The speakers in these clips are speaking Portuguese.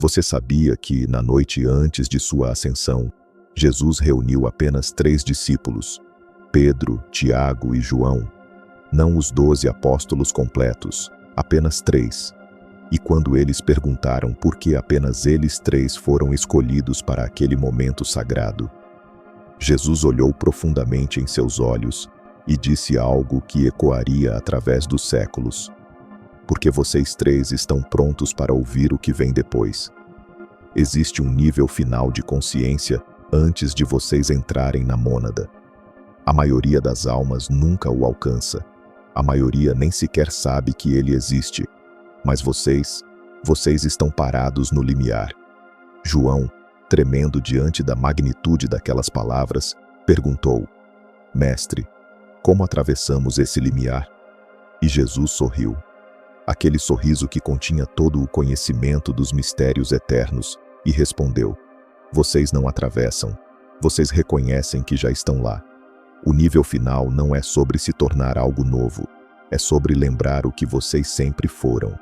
Você sabia que, na noite antes de sua ascensão, Jesus reuniu apenas 3 discípulos, Pedro, Tiago e João, não os 12 apóstolos completos, apenas 3. E quando eles perguntaram por que apenas eles 3 foram escolhidos para aquele momento sagrado, Jesus olhou profundamente em seus olhos e disse algo que ecoaria através dos séculos. Porque vocês 3 estão prontos para ouvir o que vem depois. Existe um nível final de consciência antes de vocês entrarem na mônada. A maioria das almas nunca o alcança. A maioria nem sequer sabe que ele existe. Mas vocês estão parados no limiar. João, tremendo diante da magnitude daquelas palavras, perguntou: Mestre, como atravessamos esse limiar? E Jesus sorriu. Aquele sorriso que continha todo o conhecimento dos mistérios eternos, e respondeu: Vocês não atravessam, vocês reconhecem que já estão lá. O nível final não é sobre se tornar algo novo, é sobre lembrar o que vocês sempre foram.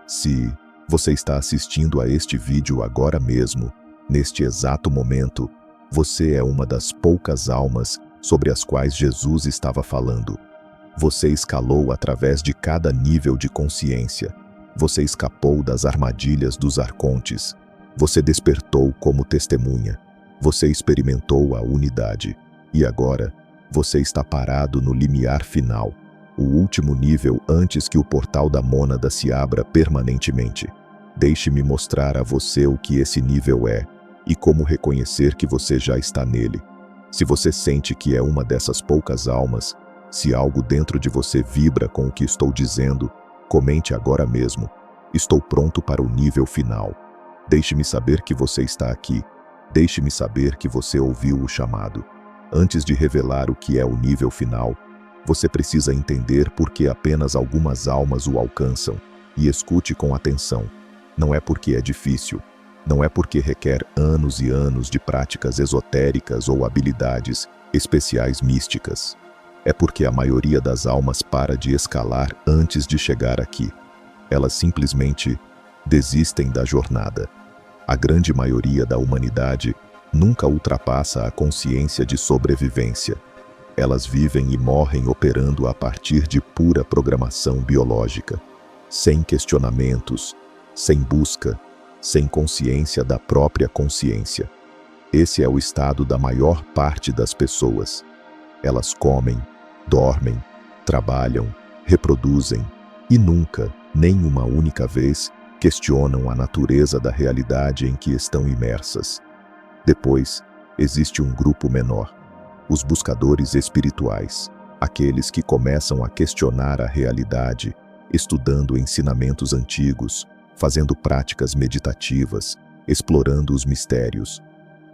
Se você está assistindo a este vídeo agora mesmo, neste exato momento, você é uma das poucas almas sobre as quais Jesus estava falando. Você escalou através de cada nível de consciência. Você escapou das armadilhas dos arcontes. Você despertou como testemunha. Você experimentou a unidade. E agora, você está parado no limiar final, o último nível antes que o portal da mônada se abra permanentemente. Deixe-me mostrar a você o que esse nível é e como reconhecer que você já está nele. Se você sente que é uma dessas poucas almas, se algo dentro de você vibra com o que estou dizendo, comente agora mesmo: estou pronto para o nível final. Deixe-me saber que você está aqui. Deixe-me saber que você ouviu o chamado. Antes de revelar o que é o nível final, você precisa entender por que apenas algumas almas o alcançam, e escute com atenção. Não é porque é difícil, não é porque requer anos e anos de práticas esotéricas ou habilidades especiais místicas. É porque a maioria das almas para de escalar antes de chegar aqui. Elas simplesmente desistem da jornada. A grande maioria da humanidade nunca ultrapassa a consciência de sobrevivência. Elas vivem e morrem operando a partir de pura programação biológica, sem questionamentos, sem busca, sem consciência da própria consciência. Esse é o estado da maior parte das pessoas. Elas comem, dormem, trabalham, reproduzem e nunca, nem uma única vez, questionam a natureza da realidade em que estão imersas. Depois, existe um grupo menor, os buscadores espirituais, aqueles que começam a questionar a realidade, estudando ensinamentos antigos, fazendo práticas meditativas, explorando os mistérios.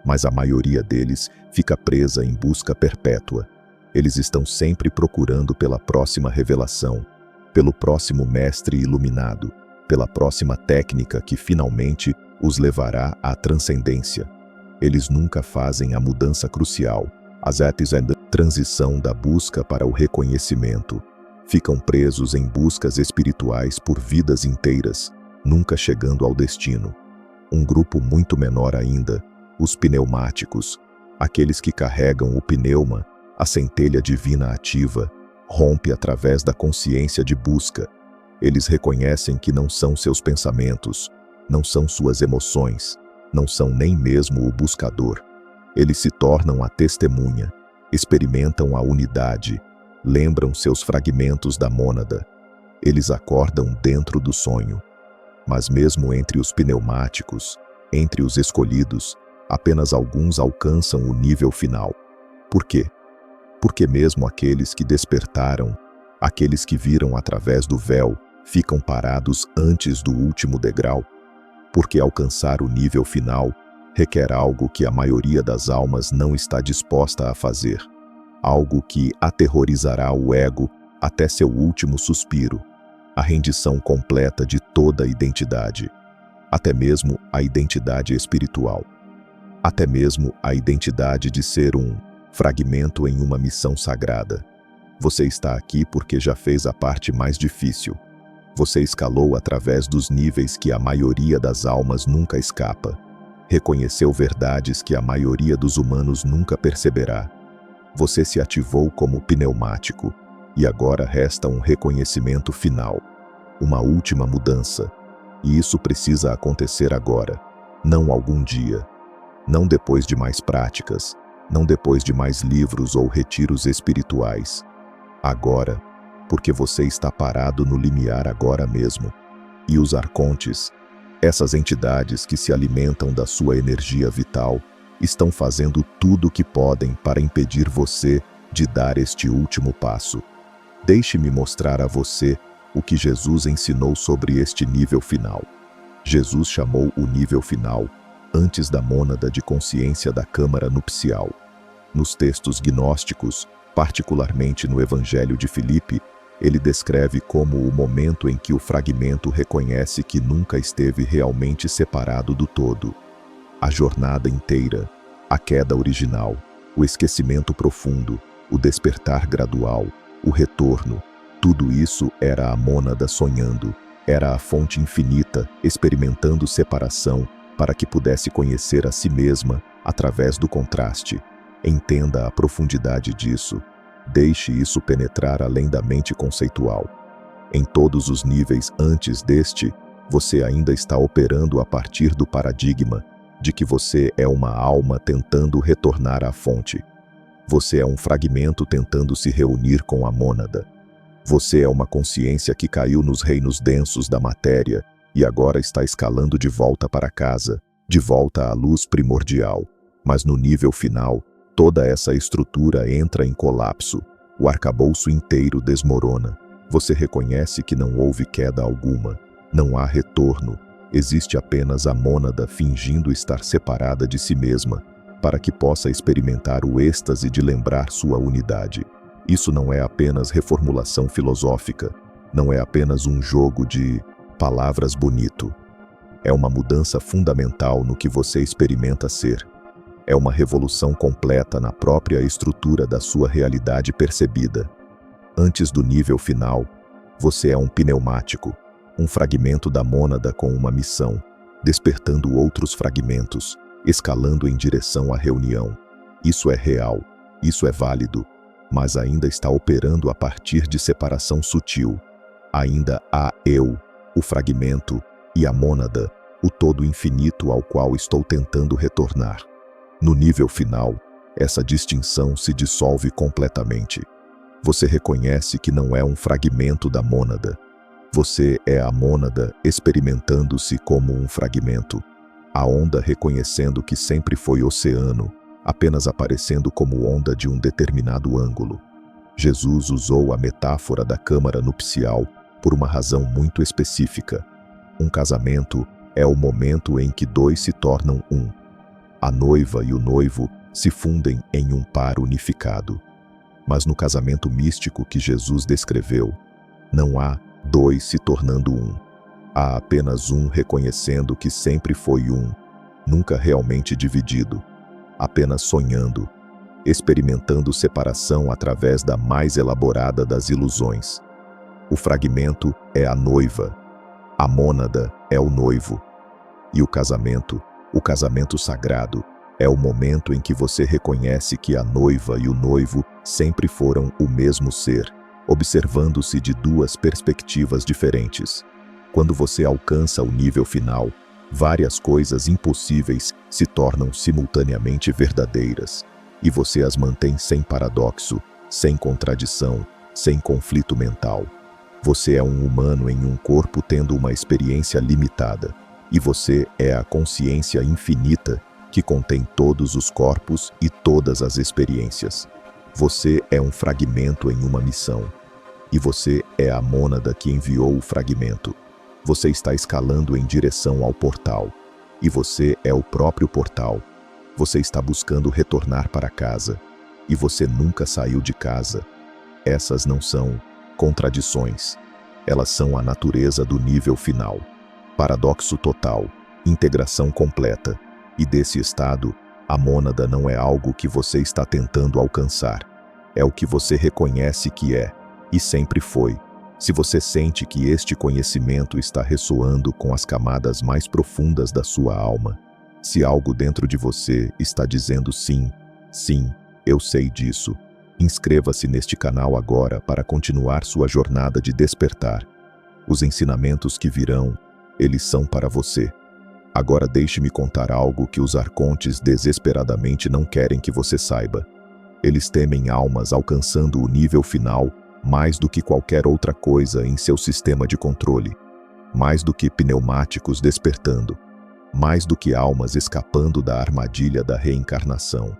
Mas a maioria deles fica presa em busca perpétua. Eles estão sempre procurando pela próxima revelação, pelo próximo mestre iluminado, pela próxima técnica que finalmente os levará à transcendência. Eles nunca fazem a mudança crucial, a transição da busca para o reconhecimento. Ficam presos em buscas espirituais por vidas inteiras, nunca chegando ao destino. Um grupo muito menor ainda, os pneumáticos, aqueles que carregam o pneuma, a centelha divina ativa, rompe através da consciência de busca. Eles reconhecem que não são seus pensamentos, não são suas emoções, não são nem mesmo o buscador. Eles se tornam a testemunha, experimentam a unidade, lembram seus fragmentos da mônada. Eles acordam dentro do sonho. Mas mesmo entre os pneumáticos, entre os escolhidos, apenas alguns alcançam o nível final. Por quê? Porque mesmo aqueles que despertaram, aqueles que viram através do véu, ficam parados antes do último degrau. Porque alcançar o nível final requer algo que a maioria das almas não está disposta a fazer. Algo que aterrorizará o ego até seu último suspiro. A rendição completa de toda a identidade. Até mesmo a identidade espiritual. Até mesmo a identidade de ser um fragmento em uma missão sagrada. Você está aqui porque já fez a parte mais difícil. Você escalou através dos níveis que a maioria das almas nunca escapa. Reconheceu verdades que a maioria dos humanos nunca perceberá. Você se ativou como pneumático, e agora resta um reconhecimento final, uma última mudança. E isso precisa acontecer agora, não algum dia, não depois de mais práticas, não depois de mais livros ou retiros espirituais. Agora, porque você está parado no limiar agora mesmo. E os arcontes, essas entidades que se alimentam da sua energia vital, estão fazendo tudo o que podem para impedir você de dar este último passo. Deixe-me mostrar a você o que Jesus ensinou sobre este nível final. Jesus chamou o nível final antes da mônada de consciência da câmara nupcial. Nos textos gnósticos, particularmente no Evangelho de Filipe, ele descreve como o momento em que o fragmento reconhece que nunca esteve realmente separado do todo. A jornada inteira, a queda original, o esquecimento profundo, o despertar gradual, o retorno, tudo isso era a mônada sonhando, era a fonte infinita experimentando separação para que pudesse conhecer a si mesma através do contraste. Entenda a profundidade disso. Deixe isso penetrar além da mente conceitual. Em todos os níveis antes deste, você ainda está operando a partir do paradigma de que você é uma alma tentando retornar à fonte. Você é um fragmento tentando se reunir com a mônada. Você é uma consciência que caiu nos reinos densos da matéria e agora está escalando de volta para casa, de volta à luz primordial. Mas no nível final, toda essa estrutura entra em colapso. O arcabouço inteiro desmorona. Você reconhece que não houve queda alguma. Não há retorno. Existe apenas a mônada fingindo estar separada de si mesma, para que possa experimentar o êxtase de lembrar sua unidade. Isso não é apenas reformulação filosófica. Não é apenas um jogo de palavras bonito. É uma mudança fundamental no que você experimenta ser. É uma revolução completa na própria estrutura da sua realidade percebida. Antes do nível final, você é um pneumático, um fragmento da mônada com uma missão, despertando outros fragmentos, escalando em direção à reunião. Isso é real, isso é válido, mas ainda está operando a partir de separação sutil. Ainda há eu, o fragmento, e a mônada, o todo infinito ao qual estou tentando retornar. No nível final, essa distinção se dissolve completamente. Você reconhece que não é um fragmento da mônada. Você é a mônada experimentando-se como um fragmento. A onda reconhecendo que sempre foi oceano, apenas aparecendo como onda de um determinado ângulo. Jesus usou a metáfora da câmara nupcial por uma razão muito específica. Um casamento é o momento em que dois se tornam um. A noiva e o noivo se fundem em um par unificado. Mas no casamento místico que Jesus descreveu, não há dois se tornando um. Há apenas um reconhecendo que sempre foi um, nunca realmente dividido, apenas sonhando, experimentando separação através da mais elaborada das ilusões. O fragmento é a noiva, a mônada é o noivo, e o casamento sagrado, é o momento em que você reconhece que a noiva e o noivo sempre foram o mesmo ser, observando-se de duas perspectivas diferentes. Quando você alcança o nível final, várias coisas impossíveis se tornam simultaneamente verdadeiras, e você as mantém sem paradoxo, sem contradição, sem conflito mental. Você é um humano em um corpo tendo uma experiência limitada, e você é a consciência infinita que contém todos os corpos e todas as experiências. Você é um fragmento em uma missão, e você é a mônada que enviou o fragmento. Você está escalando em direção ao portal, e você é o próprio portal. Você está buscando retornar para casa, e você nunca saiu de casa. Essas não são contradições. Elas são a natureza do nível final. Paradoxo total, integração completa. E desse estado, a mônada não é algo que você está tentando alcançar. É o que você reconhece que é, e sempre foi. Se você sente que este conhecimento está ressoando com as camadas mais profundas da sua alma, se algo dentro de você está dizendo sim, sim, eu sei disso, inscreva-se neste canal agora para continuar sua jornada de despertar. Os ensinamentos que virão, eles são para você. Agora deixe-me contar algo que os arcontes desesperadamente não querem que você saiba. Eles temem almas alcançando o nível final mais do que qualquer outra coisa em seu sistema de controle, mais do que pneumáticos despertando, mais do que almas escapando da armadilha da reencarnação,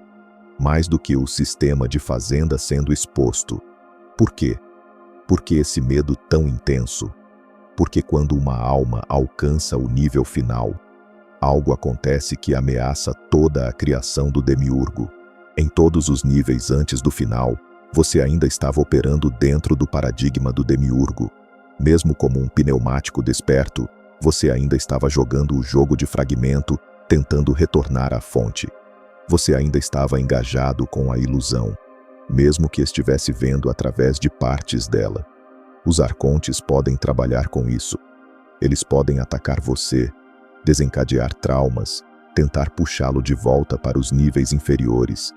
mais do que o sistema de fazenda sendo exposto. Por quê? Por que esse medo tão intenso? Porque quando uma alma alcança o nível final, algo acontece que ameaça toda a criação do demiurgo. Em todos os níveis antes do final, você ainda estava operando dentro do paradigma do demiurgo. Mesmo como um pneumático desperto, você ainda estava jogando o jogo de fragmento, tentando retornar à fonte. Você ainda estava engajado com a ilusão, mesmo que estivesse vendo através de partes dela. Os arcontes podem trabalhar com isso. Eles podem atacar você, desencadear traumas, tentar puxá-lo de volta para os níveis inferiores.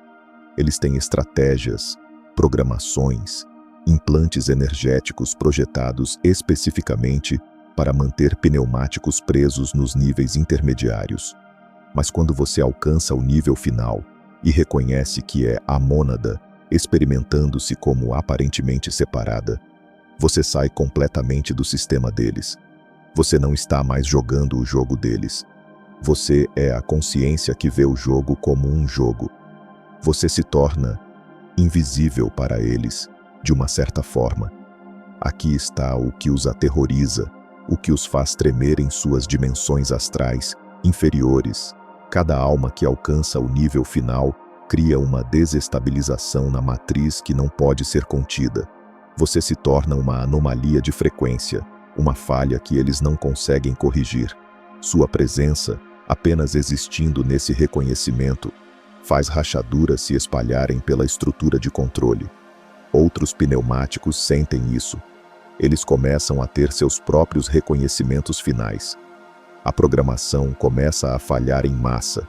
Eles têm estratégias, programações, implantes energéticos projetados especificamente para manter pneumáticos presos nos níveis intermediários. Mas quando você alcança o nível final e reconhece que é a mônada, experimentando-se como aparentemente separada, você sai completamente do sistema deles. Você não está mais jogando o jogo deles. Você é a consciência que vê o jogo como um jogo. Você se torna invisível para eles, de uma certa forma. Aqui está o que os aterroriza, o que os faz tremer em suas dimensões astrais inferiores. Cada alma que alcança o nível final cria uma desestabilização na matriz que não pode ser contida. Você se torna uma anomalia de frequência, uma falha que eles não conseguem corrigir. Sua presença, apenas existindo nesse reconhecimento, faz rachaduras se espalharem pela estrutura de controle. Outros pneumáticos sentem isso. Eles começam a ter seus próprios reconhecimentos finais. A programação começa a falhar em massa,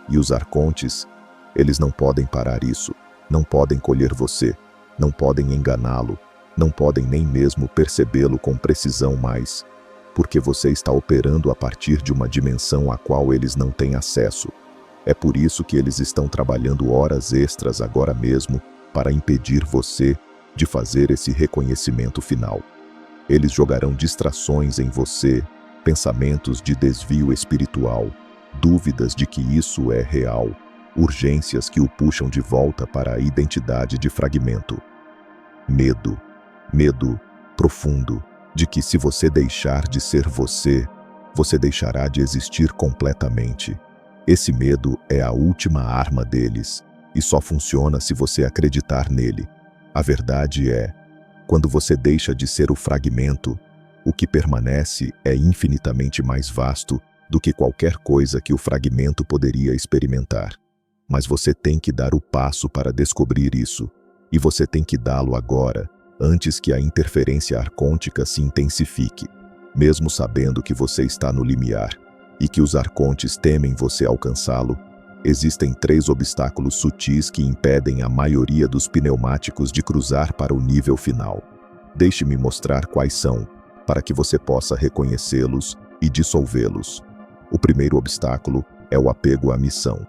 e os arcontes, eles não podem parar isso, não podem colher você, não podem enganá-lo, não podem nem mesmo percebê-lo com precisão mais, porque você está operando a partir de uma dimensão a qual eles não têm acesso. É por isso que eles estão trabalhando horas extras agora mesmo para impedir você de fazer esse reconhecimento final. Eles jogarão distrações em você, pensamentos de desvio espiritual, dúvidas de que isso é real, urgências que o puxam de volta para a identidade de fragmento. Medo profundo de que se você deixar de ser você, você deixará de existir completamente. Esse medo é a última arma deles, e só funciona se você acreditar nele. A verdade é, quando você deixa de ser o fragmento, o que permanece é infinitamente mais vasto do que qualquer coisa que o fragmento poderia experimentar. Mas você tem que dar o passo para descobrir isso, e você tem que dá-lo agora, antes que a interferência arcôntica se intensifique, mesmo sabendo que você está no limiar, e que os arcontes temem você alcançá-lo. Existem 3 obstáculos sutis que impedem a maioria dos pneumáticos de cruzar para o nível final. Deixe-me mostrar quais são, para que você possa reconhecê-los e dissolvê-los. O primeiro obstáculo é o apego à missão.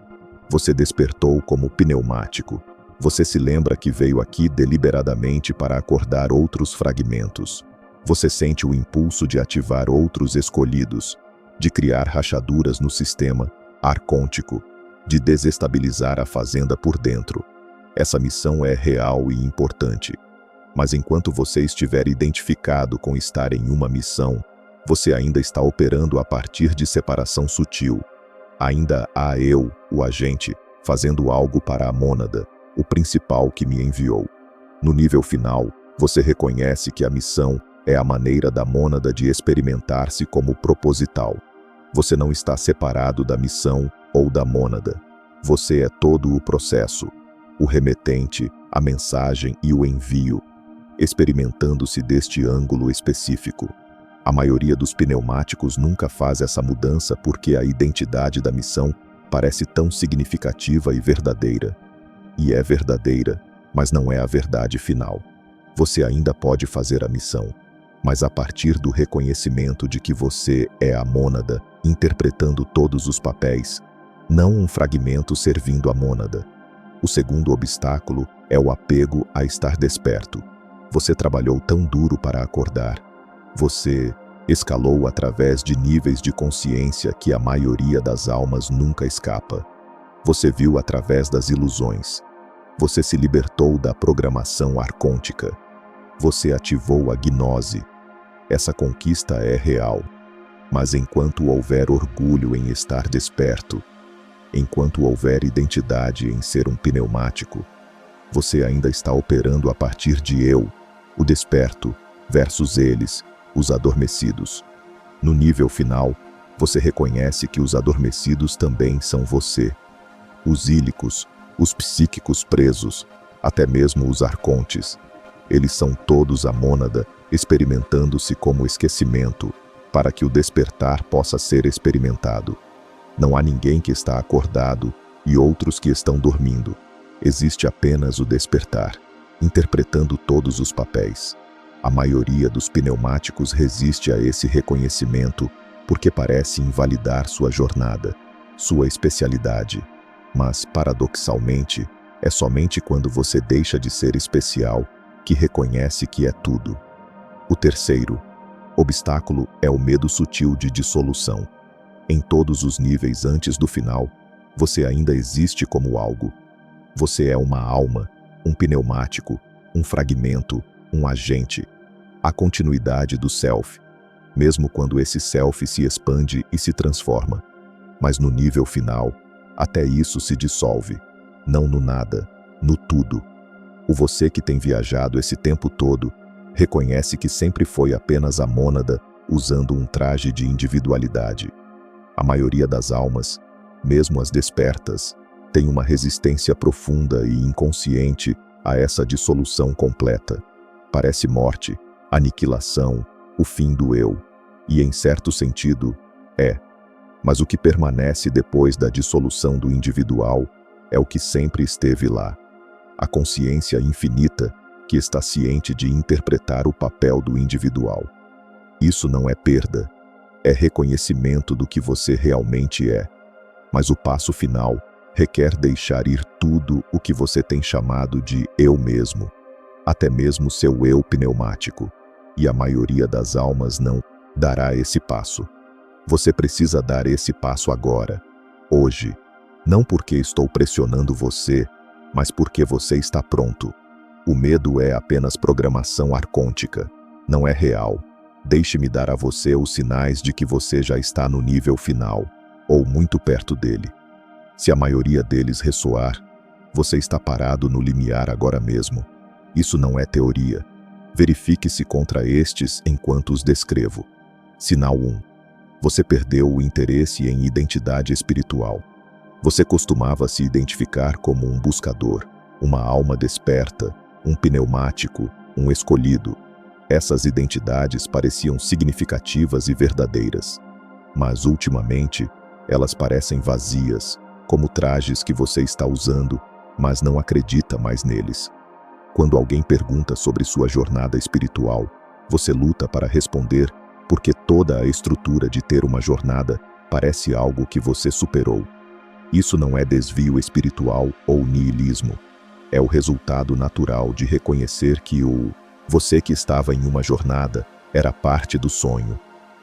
Você despertou como pneumático. Você se lembra que veio aqui deliberadamente para acordar outros fragmentos. Você sente o impulso de ativar outros escolhidos, de criar rachaduras no sistema arcôntico, de desestabilizar a fazenda por dentro. Essa missão é real e importante. Mas enquanto você estiver identificado com estar em uma missão, você ainda está operando a partir de separação sutil. Ainda há eu, o agente, fazendo algo para a mônada, o principal que me enviou. No nível final, você reconhece que a missão é a maneira da mônada de experimentar-se como proposital. Você não está separado da missão ou da mônada. Você é todo o processo, o remetente, a mensagem e o envio. experimentando-se deste ângulo específico. A maioria dos pneumáticos nunca faz essa mudança porque a identidade da missão parece tão significativa e verdadeira. E é verdadeira, mas não é a verdade final. Você ainda pode fazer a missão, mas a partir do reconhecimento de que você é a mônada, interpretando todos os papéis, não um fragmento servindo a mônada. O segundo obstáculo é o apego a estar desperto. Você trabalhou tão duro para acordar. Você escalou através de níveis de consciência que a maioria das almas nunca escapa. Você viu através das ilusões. Você se libertou da programação arcôntica. Você ativou a gnose. Essa conquista é real. Mas enquanto houver orgulho em estar desperto, enquanto houver identidade em ser um pneumático, você ainda está operando a partir de eu, o desperto, versus eles, os adormecidos. No nível final, você reconhece que os adormecidos também são você. Os ílicos, os psíquicos presos, até mesmo os arcontes. Eles são todos a mônada, experimentando-se como esquecimento, para que o despertar possa ser experimentado. Não há ninguém que está acordado e outros que estão dormindo. Existe apenas o despertar, interpretando todos os papéis. A maioria dos pneumáticos resiste a esse reconhecimento porque parece invalidar sua jornada, sua especialidade. Mas, paradoxalmente, é somente quando você deixa de ser especial que reconhece que é tudo. O terceiro obstáculo é o medo sutil de dissolução. Em todos os níveis antes do final, você ainda existe como algo. Você é uma alma, um pneumático, um fragmento, um agente. A continuidade do self, mesmo quando esse self se expande e se transforma. Mas no nível final, até isso se dissolve, não no nada, no tudo. O você que tem viajado esse tempo todo reconhece que sempre foi apenas a mônada usando um traje de individualidade. A maioria das almas, mesmo as despertas, tem uma resistência profunda e inconsciente a essa dissolução completa. Parece morte, aniquilação, o fim do eu. E em certo sentido, é. Mas o que permanece depois da dissolução do individual é o que sempre esteve lá. A consciência infinita que está ciente de interpretar o papel do individual. Isso não é perda, é reconhecimento do que você realmente é. Mas o passo final requer deixar ir tudo o que você tem chamado de eu mesmo, até mesmo seu eu pneumático, e a maioria das almas não dará esse passo. Você precisa dar esse passo agora, hoje, não porque estou pressionando você, mas porque você está pronto. O medo é apenas programação arcôntica, não é real. Deixe-me dar a você os sinais de que você já está no nível final, ou muito perto dele. Se a maioria deles ressoar, você está parado no limiar agora mesmo. Isso não é teoria. Verifique-se contra estes enquanto os descrevo. Sinal 1. Você perdeu o interesse em identidade espiritual. Você costumava se identificar como um buscador, uma alma desperta, um pneumático, um escolhido. Essas identidades pareciam significativas e verdadeiras. Mas, ultimamente, elas parecem vazias, como trajes que você está usando, mas não acredita mais neles. Quando alguém pergunta sobre sua jornada espiritual, você luta para responder porque toda a estrutura de ter uma jornada parece algo que você superou. Isso não é desvio espiritual ou niilismo. É o resultado natural de reconhecer que você que estava em uma jornada era parte do sonho.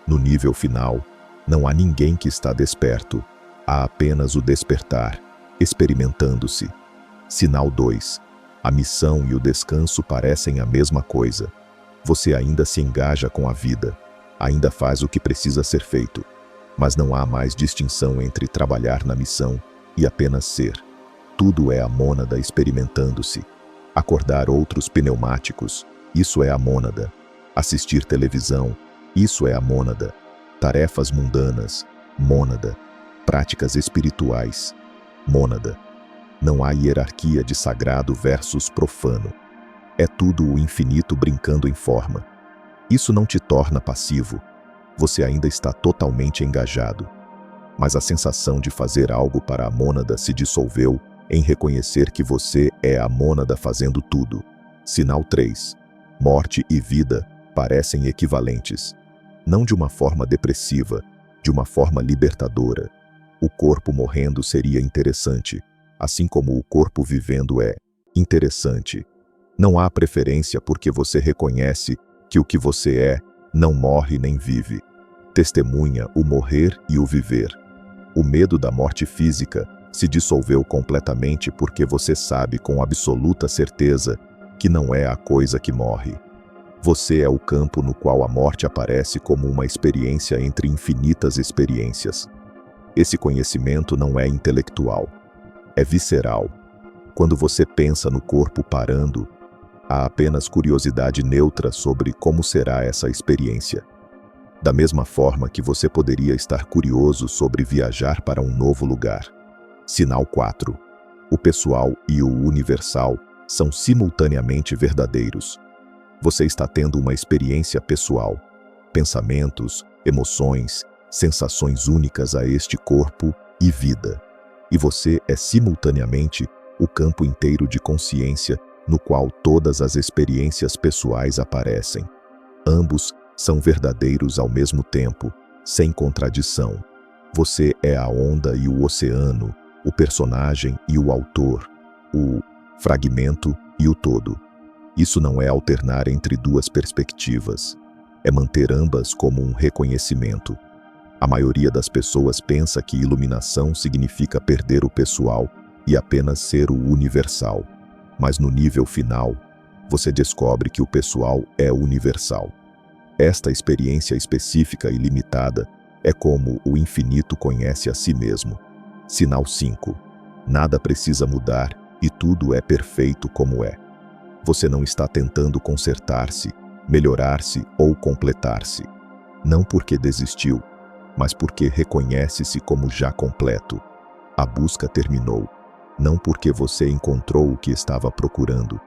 No nível final, não há ninguém que está desperto. Há apenas o despertar, experimentando-se. Sinal 2. A missão e o descanso parecem a mesma coisa. Você ainda se engaja com a vida, ainda faz o que precisa ser feito, mas não há mais distinção entre trabalhar na missão e apenas ser. Tudo é a mônada experimentando-se. Acordar outros pneumáticos, isso é a mônada. Assistir televisão, isso é a mônada. Tarefas mundanas, mônada. Práticas espirituais, mônada. Não há hierarquia de sagrado versus profano. É tudo o infinito brincando em forma. Isso não te torna passivo. Você ainda está totalmente engajado. Mas a sensação de fazer algo para a mônada se dissolveu em reconhecer que você é a mônada fazendo tudo. Sinal 3. Morte e vida parecem equivalentes. Não de uma forma depressiva, de uma forma libertadora. O corpo morrendo seria interessante, assim como o corpo vivendo é interessante. Não há preferência porque você reconhece que o que você é não morre nem vive. Testemunha o morrer e o viver. O medo da morte física se dissolveu completamente porque você sabe com absoluta certeza que não é a coisa que morre. Você é o campo no qual a morte aparece como uma experiência entre infinitas experiências. Esse conhecimento não é intelectual, é visceral. Quando você pensa no corpo parando, há apenas curiosidade neutra sobre como será essa experiência. Da mesma forma que você poderia estar curioso sobre viajar para um novo lugar. Sinal 4. O pessoal e o universal são simultaneamente verdadeiros. Você está tendo uma experiência pessoal, pensamentos, emoções, sensações únicas a este corpo e vida. E você é simultaneamente o campo inteiro de consciência no qual todas as experiências pessoais aparecem. Ambos são verdadeiros ao mesmo tempo, sem contradição. Você é a onda e o oceano, o personagem e o autor, o fragmento e o todo. Isso não é alternar entre duas perspectivas. É manter ambas como um reconhecimento. A maioria das pessoas pensa que iluminação significa perder o pessoal e apenas ser o universal. Mas no nível final, você descobre que o pessoal é universal. Esta experiência específica e limitada é como o infinito conhece a si mesmo. Sinal 5. Nada precisa mudar e tudo é perfeito como é. Você não está tentando consertar-se, melhorar-se ou completar-se. Não porque desistiu, mas porque reconhece-se como já completo. A busca terminou, não porque você encontrou o que estava procurando,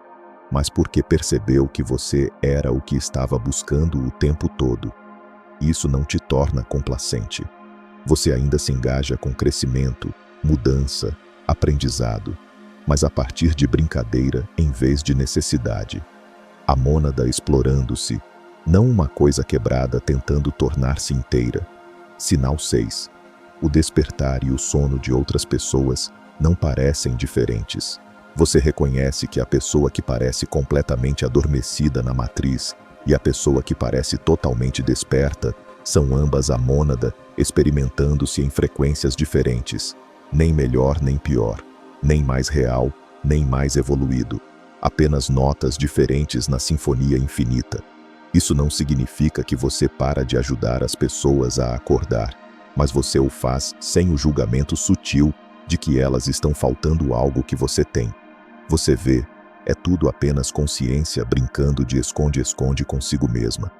mas porque percebeu que você era o que estava buscando o tempo todo. Isso não te torna complacente. Você ainda se engaja com crescimento, mudança, aprendizado, mas a partir de brincadeira em vez de necessidade. A mônada explorando-se, não uma coisa quebrada tentando tornar-se inteira. Sinal 6. O despertar e o sono de outras pessoas não parecem diferentes. Você reconhece que a pessoa que parece completamente adormecida na matriz e a pessoa que parece totalmente desperta são ambas a mônada experimentando-se em frequências diferentes, nem melhor nem pior, nem mais real, nem mais evoluído, apenas notas diferentes na sinfonia infinita. Isso não significa que você para de ajudar as pessoas a acordar, mas você o faz sem o julgamento sutil de que elas estão faltando algo que você tem. Você vê, é tudo apenas consciência brincando de esconde-esconde consigo mesma.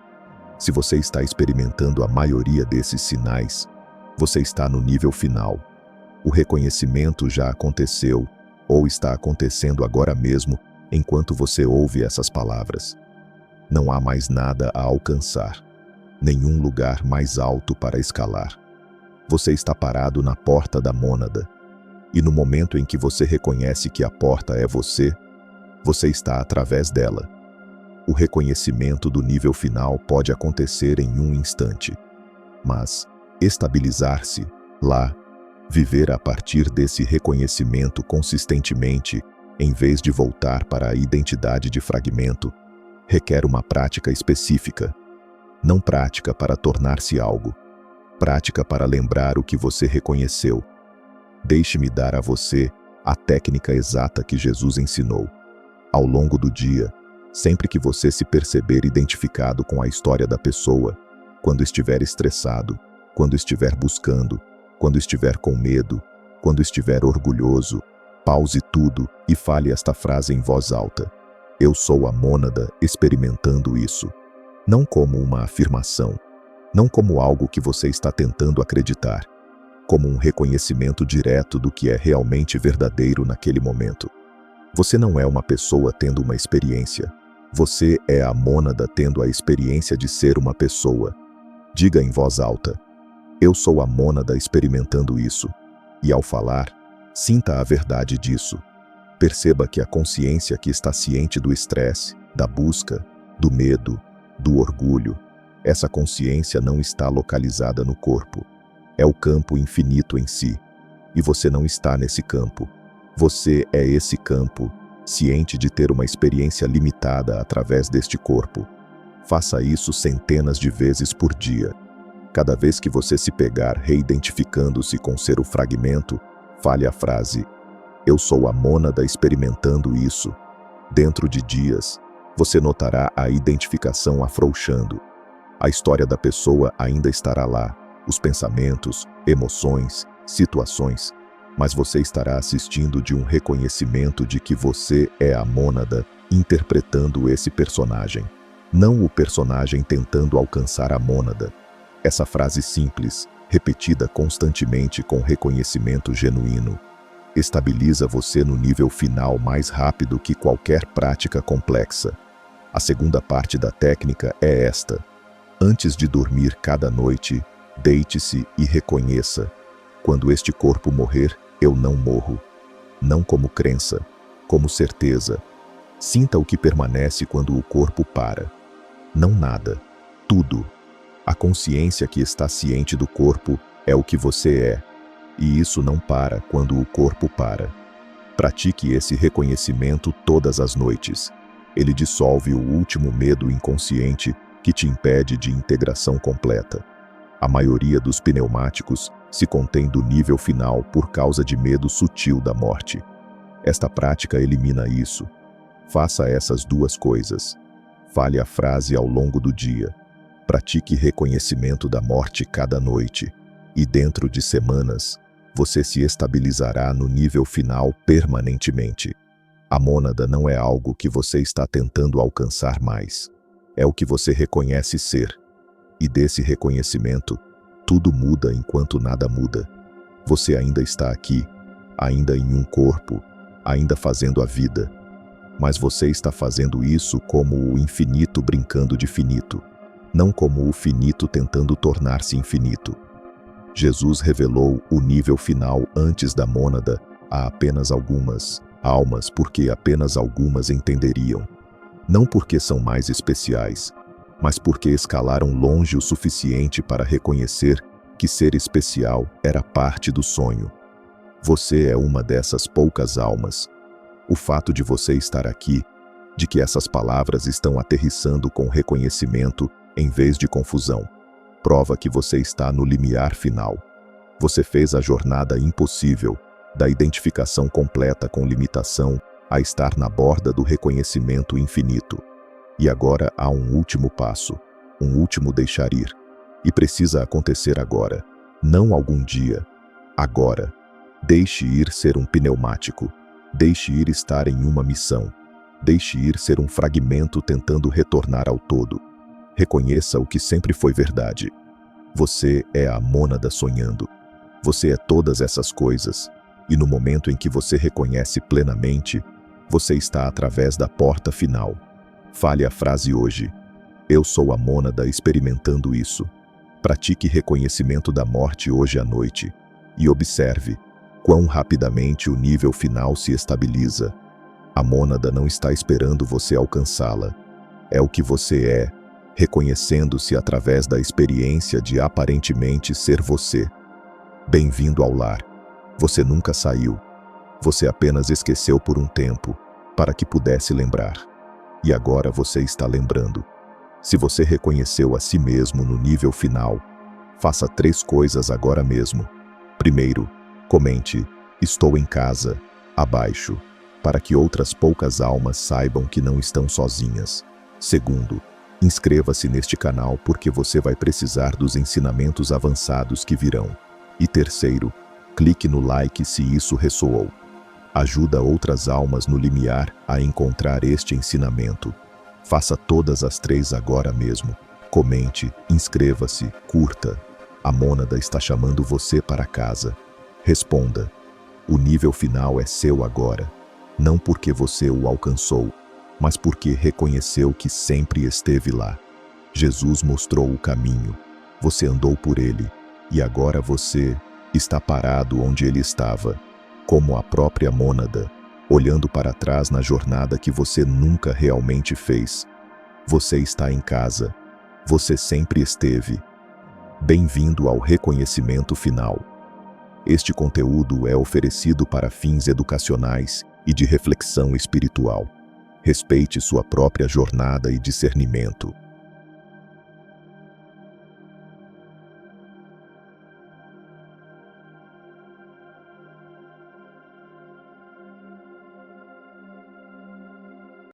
Se você está experimentando a maioria desses sinais, você está no nível final. O reconhecimento já aconteceu, ou está acontecendo agora mesmo, enquanto você ouve essas palavras. Não há mais nada a alcançar, nenhum lugar mais alto para escalar. Você está parado na porta da mônada. E no momento em que você reconhece que a porta é você, você está através dela. O reconhecimento do nível final pode acontecer em um instante. Mas estabilizar-se lá, viver a partir desse reconhecimento consistentemente, em vez de voltar para a identidade de fragmento, requer uma prática específica. Não prática para tornar-se algo, prática para lembrar o que você reconheceu. Deixe-me dar a você a técnica exata que Jesus ensinou. Ao longo do dia, sempre que você se perceber identificado com a história da pessoa, quando estiver estressado, quando estiver buscando, quando estiver com medo, quando estiver orgulhoso, pause tudo e fale esta frase em voz alta. Eu sou a mônada experimentando isso. Não como uma afirmação, não como algo que você está tentando acreditar, como um reconhecimento direto do que é realmente verdadeiro naquele momento. Você não é uma pessoa tendo uma experiência, Você é a mônada tendo a experiência de ser uma pessoa. Diga em voz alta: eu sou a mônada experimentando isso. E ao falar, sinta a verdade disso. Perceba que a consciência que está ciente do estresse, da busca, do medo, do orgulho, essa consciência não está localizada no corpo. É o campo infinito em si. E você não está nesse campo. Você é esse campo, ciente de ter uma experiência limitada através deste corpo. Faça isso centenas de vezes por dia. Cada vez que você se pegar reidentificando-se com ser o fragmento, fale a frase: eu sou a mônada experimentando isso. Dentro de dias, você notará a identificação afrouxando. A história da pessoa ainda estará lá, os pensamentos, emoções, situações, mas você estará assistindo de um reconhecimento de que você é a mônada interpretando esse personagem, não o personagem tentando alcançar a mônada. Essa frase simples, repetida constantemente com reconhecimento genuíno, estabiliza você no nível final mais rápido que qualquer prática complexa. A segunda parte da técnica é esta: antes de dormir cada noite, deite-se e reconheça: quando este corpo morrer, eu não morro. Não como crença, como certeza. Sinta o que permanece quando o corpo para. Não nada, tudo. A consciência que está ciente do corpo é o que você é, e isso não para quando o corpo para. Pratique esse reconhecimento todas as noites. Ele dissolve o último medo inconsciente que te impede de integração completa. A maioria dos pneumáticos se contém do nível final por causa de medo sutil da morte. Esta prática elimina isso. Faça essas duas coisas. Fale a frase ao longo do dia. Pratique reconhecimento da morte cada noite. E dentro de semanas, você se estabilizará no nível final permanentemente. A mônada não é algo que você está tentando alcançar mais. É o que você reconhece ser. E desse reconhecimento, tudo muda enquanto nada muda. Você ainda está aqui, ainda em um corpo, ainda fazendo a vida. Mas você está fazendo isso como o infinito brincando de finito, não como o finito tentando tornar-se infinito. Jesus revelou o nível final antes da mônada a apenas algumas almas, porque apenas algumas entenderiam. Não porque são mais especiais, mas porque escalaram longe o suficiente para reconhecer que ser especial era parte do sonho. Você é uma dessas poucas almas. O fato de você estar aqui, de que essas palavras estão aterrissando com reconhecimento em vez de confusão, prova que você está no limiar final. Você fez a jornada impossível, da identificação completa com limitação, a estar na borda do reconhecimento infinito. E agora há um último passo, um último deixar ir. E precisa acontecer agora, não algum dia. Agora. Deixe ir ser um pneumático. Deixe ir estar em uma missão. Deixe ir ser um fragmento tentando retornar ao todo. Reconheça o que sempre foi verdade. Você é a mônada sonhando. Você é todas essas coisas. E no momento em que você reconhece plenamente, você está através da porta final. Fale a frase hoje: eu sou a mônada experimentando isso. Pratique reconhecimento da morte hoje à noite. E observe quão rapidamente o nível final se estabiliza. A mônada não está esperando você alcançá-la. É o que você é, reconhecendo-se através da experiência de aparentemente ser você. Bem-vindo ao lar. Você nunca saiu. Você apenas esqueceu por um tempo, para que pudesse lembrar. E agora você está lembrando. Se você reconheceu a si mesmo no nível final, faça 3 coisas agora mesmo. Primeiro, comente: estou em casa, abaixo, para que outras poucas almas saibam que não estão sozinhas. Segundo, inscreva-se neste canal porque você vai precisar dos ensinamentos avançados que virão. E terceiro, clique no like se isso ressoou. Ajuda outras almas no limiar a encontrar este ensinamento. Faça todas as 3 agora mesmo. Comente, inscreva-se, curta. A mônada está chamando você para casa. Responda. O nível final é seu agora. Não porque você o alcançou, mas porque reconheceu que sempre esteve lá. Jesus mostrou o caminho, você andou por ele, e agora você está parado onde ele estava, como a própria mônada, olhando para trás na jornada que você nunca realmente fez. Você está em casa, você sempre esteve. Bem-vindo ao reconhecimento final. Este conteúdo é oferecido para fins educacionais e de reflexão espiritual. Respeite sua própria jornada e discernimento.